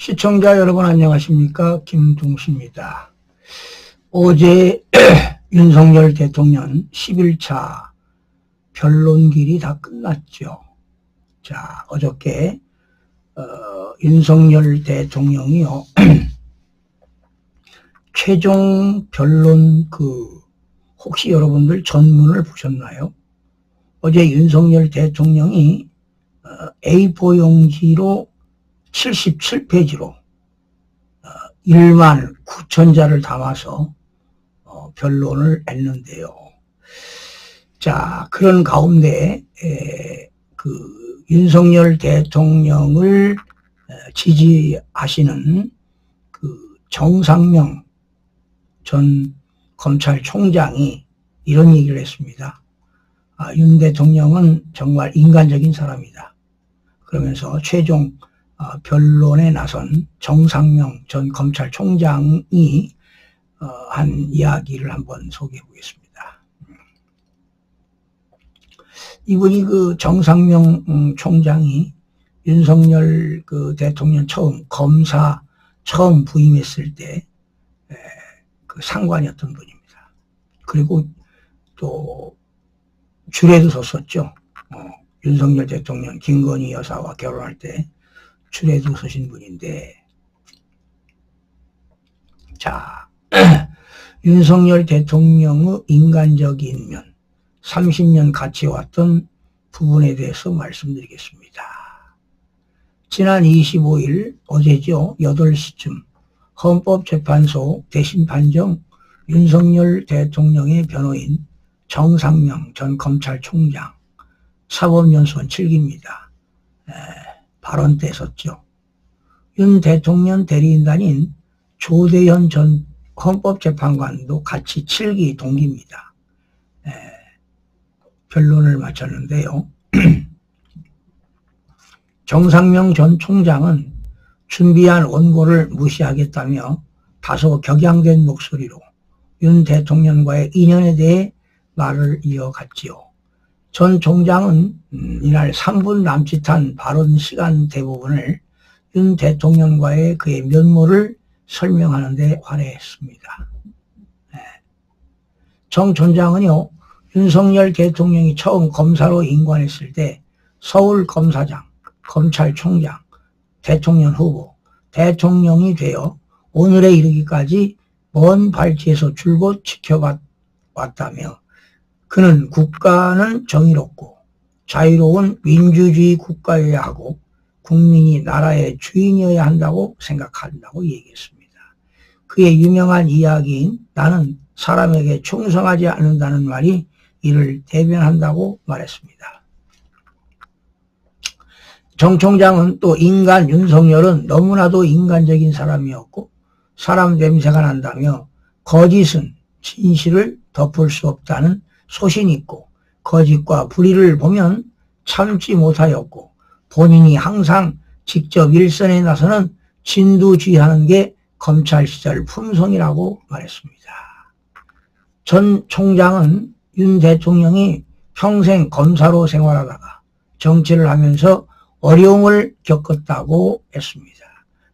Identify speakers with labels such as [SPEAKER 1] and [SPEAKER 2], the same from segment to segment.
[SPEAKER 1] 시청자 여러분 안녕하십니까? 김동수입니다. 어제 윤석열 대통령 11차 변론길이 다 끝났죠. 자, 어저께 윤석열 대통령이요 최종 변론 혹시 여러분들 전문을 보셨나요? 어제 윤석열 대통령이 A4 용지로 77페이지로 1만 9천자를 담아서 변론을 했는데요. 자, 그런 가운데 윤석열 대통령을 지지하시는 정상명 전 검찰총장이 이런 얘기를 했습니다. 윤 대통령은 정말 인간적인 사람이다. 그러면서 최종 변론에 나선 정상명 전 검찰총장이 한 이야기를 한번 소개해 보겠습니다. 이분이 정상명 총장이 윤석열 대통령 검사 처음 부임했을 때 상관이었던 분입니다. 그리고 또 줄에도 섰었죠. 윤석열 대통령 김건희 여사와 결혼할 때 줄에도 서신 분인데, 자, 윤석열 대통령의 인간적인 면, 30년 같이 왔던 부분에 대해서 말씀드리겠습니다. 지난 25일 어제죠. 8시쯤 헌법재판소 대신 판정 윤석열 대통령의 변호인 정상명 전 검찰총장 사법연수원 7기입니다. 발언 때 썼죠. 윤 대통령 대리인단인 조대현 전 헌법재판관도 같이 7기 동기입니다. 변론을 마쳤는데요. 정상명 전 총장은 준비한 원고를 무시하겠다며 다소 격양된 목소리로 윤 대통령과의 인연에 대해 말을 이어갔지요. 전 총장은 이날 3분 남짓한 발언 시간 대부분을 윤 대통령과의 그의 면모를 설명하는 데 활애했습니다. 정 총장은요, 윤석열 대통령이 처음 검사로 임관했을 때 서울검사장, 검찰총장, 대통령 후보, 대통령이 되어 오늘에 이르기까지 먼 발치에서 줄곧 지켜왔다며 그는 국가는 정의롭고 자유로운 민주주의 국가여야 하고 국민이 나라의 주인이어야 한다고 생각한다고 얘기했습니다. 그의 유명한 이야기인 나는 사람에게 충성하지 않는다는 말이 이를 대변한다고 말했습니다. 정 총장은 또 인간 윤석열은 너무나도 인간적인 사람이었고 사람 냄새가 난다며 거짓은 진실을 덮을 수 없다는 소신이 있고 거짓과 불의를 보면 참지 못하였고 본인이 항상 직접 일선에 나서는 진두지휘하는 게 검찰 시절 품성이라고 말했습니다. 전 총장은 윤 대통령이 평생 검사로 생활하다가 정치를 하면서 어려움을 겪었다고 했습니다.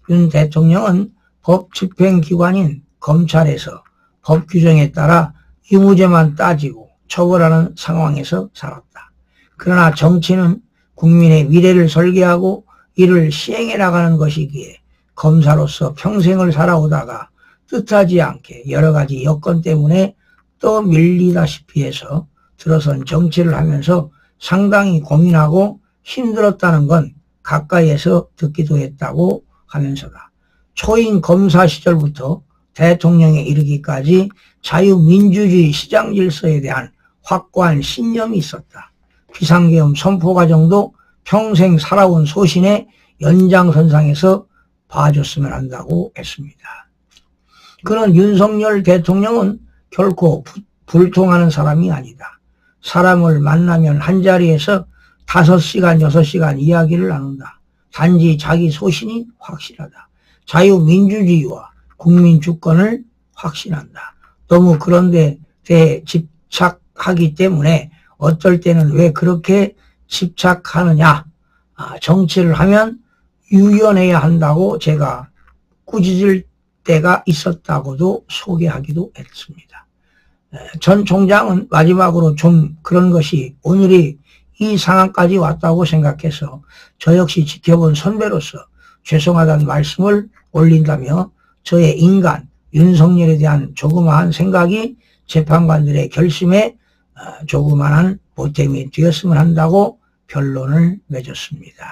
[SPEAKER 1] 윤 대통령은 법 집행기관인 검찰에서 법 규정에 따라 유무죄만 따지고 처벌하는 상황에서 살았다. 그러나 정치는 국민의 미래를 설계하고 이를 시행해 나가는 것이기에 검사로서 평생을 살아오다가 뜻하지 않게 여러 가지 여건 때문에 떠밀리다시피 해서 들어선 정치를 하면서 상당히 고민하고 힘들었다는 건 가까이에서 듣기도 했다고 하면서다. 초임 검사 시절부터 대통령에 이르기까지 자유민주주의 시장 질서에 대한 확고한 신념이 있었다. 비상계엄 선포 과정도 평생 살아온 소신의 연장선상에서 봐줬으면 한다고 했습니다. 그는 윤석열 대통령은 결코 불통하는 사람이 아니다. 사람을 만나면 한자리에서 5시간, 6시간 이야기를 나눈다. 단지 자기 소신이 확실하다. 자유민주주의와 국민주권을 확신한다. 너무 그런 데 대해 집착하기 때문에 어떨 때는 왜 그렇게 집착하느냐. 정치를 하면 유연해야 한다고 제가 꾸짖을 때가 있었다고도 소개하기도 했습니다. 전 총장은 마지막으로 좀 그런 것이 오늘이 이 상황까지 왔다고 생각해서 저 역시 지켜본 선배로서 죄송하다는 말씀을 올린다며 저의 인간 윤석열에 대한 조그마한 생각이 재판관들의 결심에 조그마한 보탬이 되었으면 한다고 결론을 맺었습니다.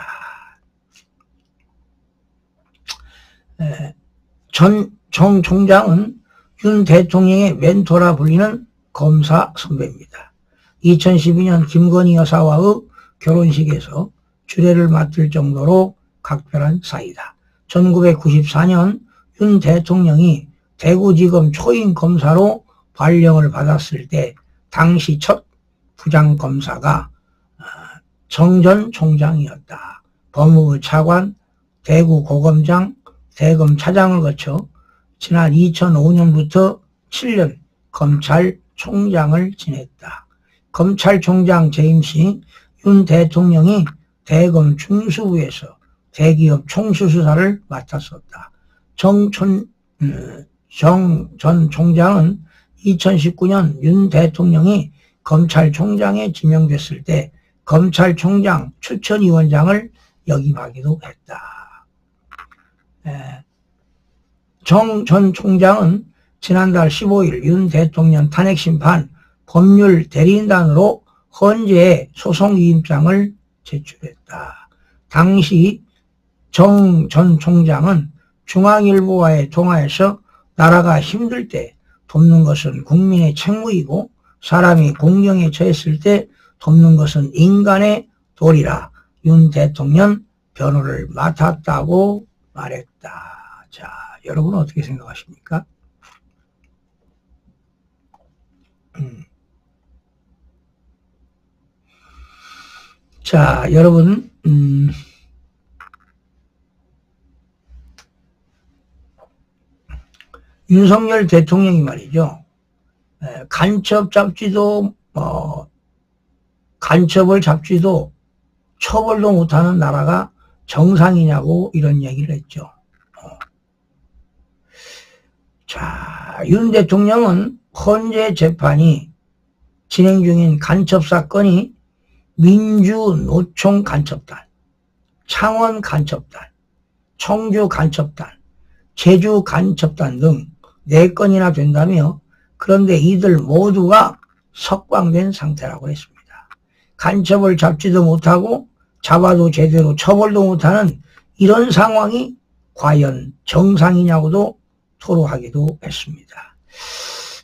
[SPEAKER 1] 전 총장은 윤 대통령의 멘토라 불리는 검사 선배입니다. 2012년 김건희 여사와의 결혼식에서 주례를 맡을 정도로 각별한 사이다. 1994년 윤 대통령이 대구지검 초임 검사로 발령을 받았을 때 당시 첫 부장검사가 정 전 총장이었다. 법무부 차관, 대구고검장, 대검차장을 거쳐 지난 2005년부터 7년 검찰총장을 지냈다. 검찰총장 재임 시 윤 대통령이 대검 중수부에서 대기업 총수수사를 맡았었다. 정 전 총장은 2019년 윤 대통령이 검찰총장에 지명됐을 때 검찰총장 추천위원장을 역임하기도 했다. 정 전 총장은 지난달 15일 윤 대통령 탄핵심판 법률 대리인단으로 헌재에 소송위임장을 제출했다. 당시 정 전 총장은 중앙일보와의 통화에서 나라가 힘들 때 돕는 것은 국민의 책무이고 사람이 공경에 처했을 때 돕는 것은 인간의 도리라 윤 대통령 변호를 맡았다고 말했다. 자, 여러분은 어떻게 생각하십니까? 자, 여러분, 윤석열 대통령이 말이죠. 간첩 잡지도, 간첩을 잡지도 처벌도 못하는 나라가 정상이냐고 이런 얘기를 했죠. 자, 윤 대통령은 헌재 재판이 진행 중인 간첩 사건이 민주노총 간첩단, 창원 간첩단, 청주 간첩단, 제주 간첩단 등 4건이나 된다며 그런데 이들 모두가 석방된 상태라고 했습니다. 간첩을 잡지도 못하고 잡아도 제대로 처벌도 못하는 이런 상황이 과연 정상이냐고도 토로하기도 했습니다.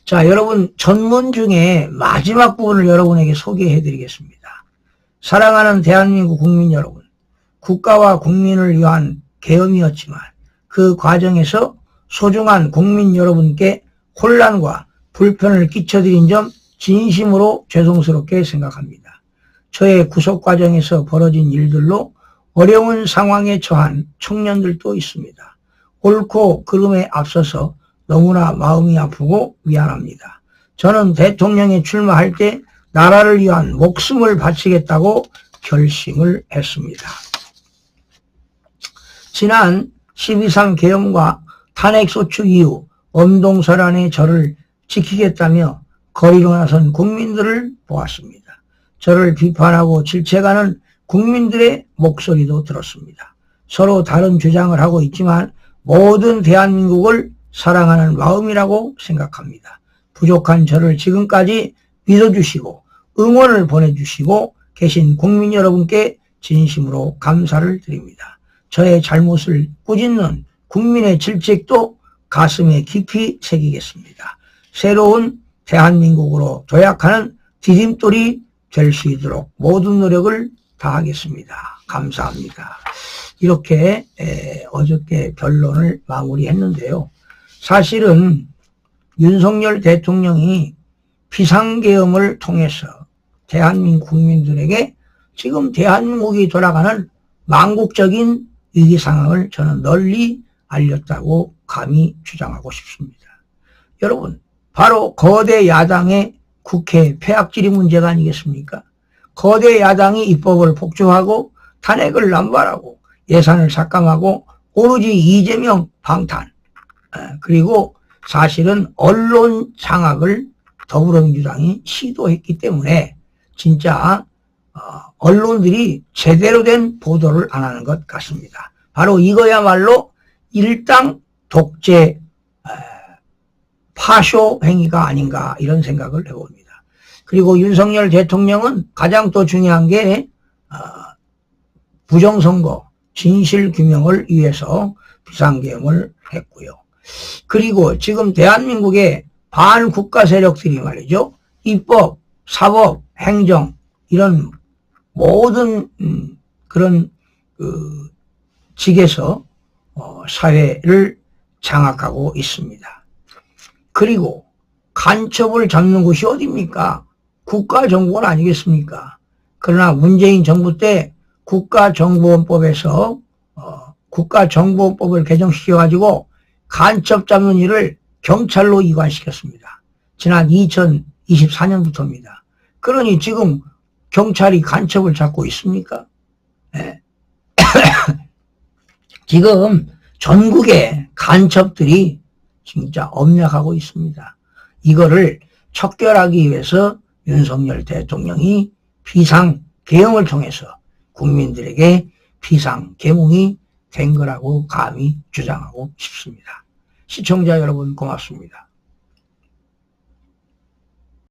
[SPEAKER 1] 자, 여러분 전문 중에 마지막 부분을 여러분에게 소개해 드리겠습니다. 사랑하는 대한민국 국민 여러분, 국가와 국민을 위한 계엄이었지만 그 과정에서 소중한 국민 여러분께 혼란과 불편을 끼쳐드린 점 진심으로 죄송스럽게 생각합니다. 저의 구속 과정에서 벌어진 일들로 어려운 상황에 처한 청년들도 있습니다. 옳고 그름에 앞서서 너무나 마음이 아프고 미안합니다. 저는 대통령에 출마할 때 나라를 위한 목숨을 바치겠다고 결심을 했습니다. 지난 12.3 계엄과 탄핵소추 이후 엄동설안의 저를 지키겠다며 거리로 나선 국민들을 보았습니다. 저를 비판하고 질책하는 국민들의 목소리도 들었습니다. 서로 다른 주장을 하고 있지만 모든 대한민국을 사랑하는 마음이라고 생각합니다. 부족한 저를 지금까지 믿어주시고 응원을 보내주시고 계신 국민 여러분께 진심으로 감사를 드립니다. 저의 잘못을 꾸짖는 국민의 질책도 가슴에 깊이 새기겠습니다. 새로운 대한민국으로 도약하는 디딤돌이 될 수 있도록 모든 노력을 다하겠습니다. 감사합니다. 이렇게 어저께 변론을 마무리했는데요. 사실은 윤석열 대통령이 비상계엄을 통해서 대한민국 국민들에게 지금 대한민국이 돌아가는 망국적인 위기 상황을 저는 널리 알렸다고 감히 주장하고 싶습니다. 여러분, 바로 거대 야당의 국회 폐악질이 문제가 아니겠습니까? 거대 야당이 입법을 폭주하고 탄핵을 남발하고 예산을 삭감하고 오로지 이재명 방탄, 그리고 사실은 언론 장악을 더불어민주당이 시도했기 때문에 진짜 언론들이 제대로 된 보도를 안 하는 것 같습니다. 바로 이거야말로 일당 독재 파쇼 행위가 아닌가 이런 생각을 해봅니다. 그리고 윤석열 대통령은 가장 또 중요한 게 부정선거 진실규명을 위해서 비상계엄을 했고요. 그리고 지금 대한민국의 반국가 세력들이 말이죠. 입법, 사법, 행정 이런 모든 그런 직에서 사회를 장악하고 있습니다. 그리고 간첩을 잡는 곳이 어디입니까? 국가정보원 아니겠습니까? 그러나 문재인 정부 때 국가정보원법에서 국가정보원법을 개정시켜가지고 간첩 잡는 일을 경찰로 이관시켰습니다. 지난 2024년부터입니다. 그러니 지금 경찰이 간첩을 잡고 있습니까? 네. 지금 전국에 간첩들이 진짜 엄약하고 있습니다. 이거를 척결하기 위해서 윤석열 대통령이 비상계엄을 통해서 국민들에게 비상계몽이 된 거라고 감히 주장하고 싶습니다. 시청자 여러분 고맙습니다.